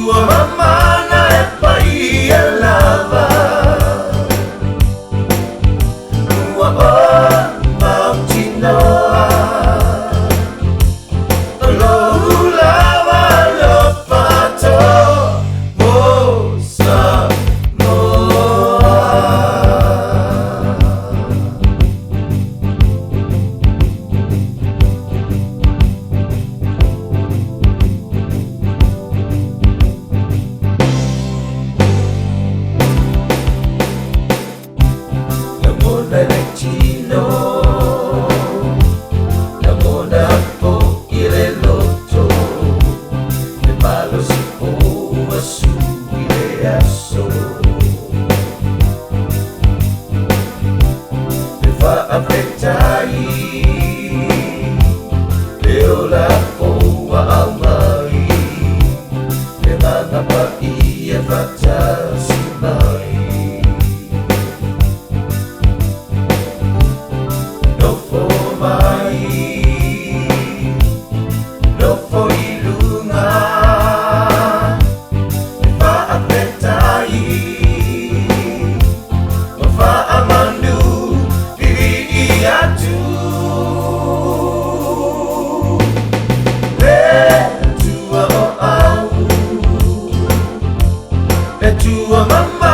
tua mamma e poi lava tua mamma cinoa lo lava lo pato mosa moa Cino, la mona po irelotto, le palo si può subire asso, le fa appettai, le ola po amai, le manda pa ia fatasi mai. Tua mamma